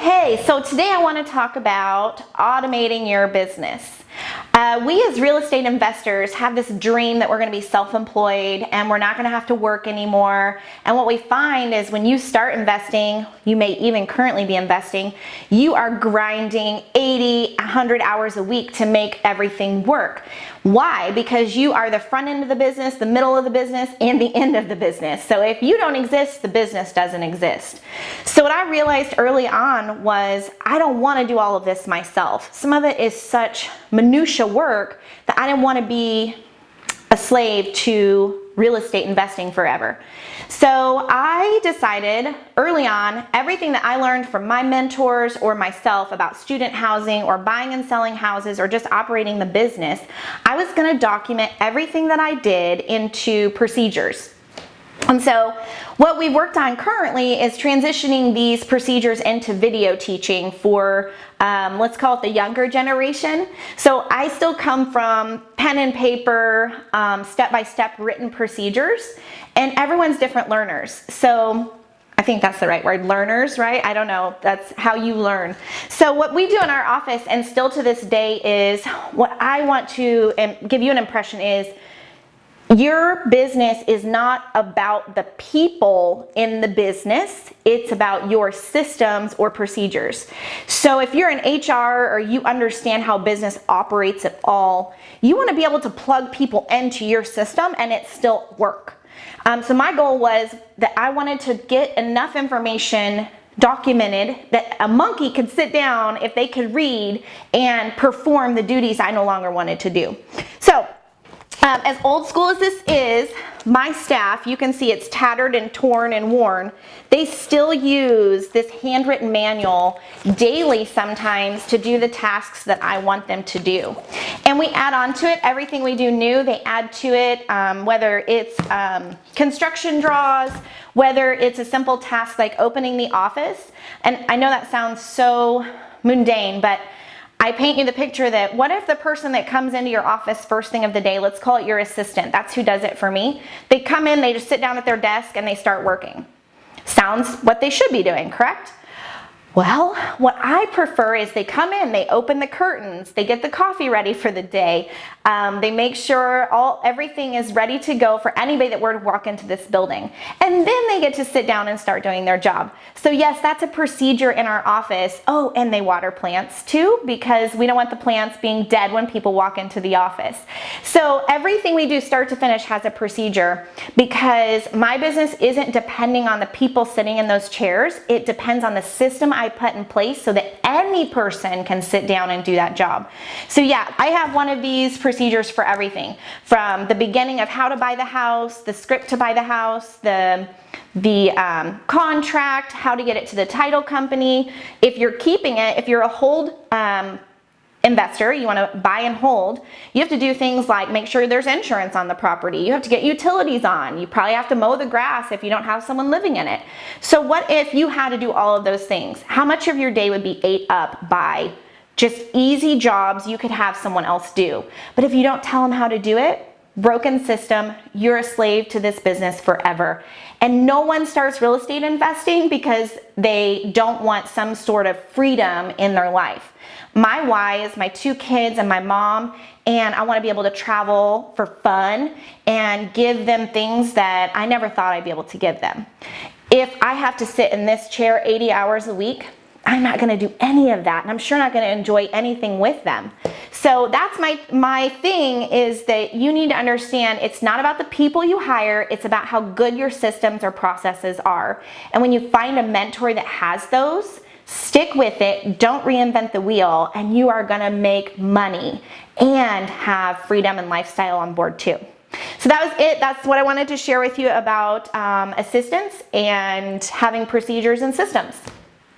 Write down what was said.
Okay, so today I want to talk about automating your business. We as real estate investors have this dream that we're going to be self-employed and we're not going to have to work anymore. And what we find is when you start investing, you may even currently be investing, you are grinding 80, 100 hours a week to make everything work. Why? Because you are the front end of the business, the middle of the business, and the end of the business. So if you don't exist, the business doesn't exist. So what I realized early on was I don't want to do all of this myself. Some of it is such minutia work that I didn't want to be a slave to real estate investing forever. So I decided early on, everything that I learned from my mentors or myself about student housing or buying and selling houses or just operating the business, I was going to document everything that I did into procedures. And so what we worked on currently is transitioning these procedures into video teaching for, let's call it the younger generation. So I still come from pen and paper, step-by-step written procedures, and everyone's different learners. So I think that's the right word, learners, right? I don't know, that's how you learn. So what we do in our office, and still to this day, is what I want to give you an impression is, your business is not about the people in the business, it's about your systems or procedures. So if you're an HR or you understand how business operates at all, you want to be able to plug people into your system and it still work. So my goal was that I wanted to get enough information documented that a monkey could sit down if they could read and perform the duties I no longer wanted to do. So as old school as this is, my staff, you can see it's tattered and torn and worn. They still use this handwritten manual daily sometimes to do the tasks that I want them to do. And we add on to it everything we do new. They add to it whether it's construction draws, whether it's a simple task like opening the office. And I know that sounds so mundane, but I paint you the picture that what if the person that comes into your office first thing of the day, let's call it your assistant, that's who does it for me. They come in, they just sit down at their desk and they start working. Sounds what they should be doing, correct? Well, what I prefer is they come in, they open the curtains, they get the coffee ready for the day, they make sure everything is ready to go for anybody that were to walk into this building. And then they get to sit down and start doing their job. So yes, that's a procedure in our office. Oh, and they water plants too, because we don't want the plants being dead when people walk into the office. So everything we do start to finish has a procedure, because my business isn't depending on the people sitting in those chairs. It depends on the system I put in place so that any person can sit down and do that job. So yeah, I have one of these procedures for everything, from the beginning of how to buy the house, the script to buy the house, the contract, how to get it to the title company. If you're keeping it, if you're a hold investor, you want to buy and hold, you have to do things like make sure there's insurance on the property. You have to get utilities on. You probably have to mow the grass if you don't have someone living in it. So what if you had to do all of those things? How much of your day would be ate up by just easy jobs you could have someone else do? But if you don't tell them how to do it, broken system, you're a slave to this business forever. And no one starts real estate investing because they don't want some sort of freedom in their life. My why is my 2 kids and my mom, and I want to be able to travel for fun and give them things that I never thought I'd be able to give them. If I have to sit in this chair 80 hours a week, I'm not going to do any of that, and I'm sure not going to enjoy anything with them. So that's my thing, is that you need to understand it's not about the people you hire, it's about how good your systems or processes are. And when you find a mentor that has those, stick with it, don't reinvent the wheel, and you are going to make money and have freedom and lifestyle on board too. So that was it. That's what I wanted to share with you about assistance and having procedures and systems.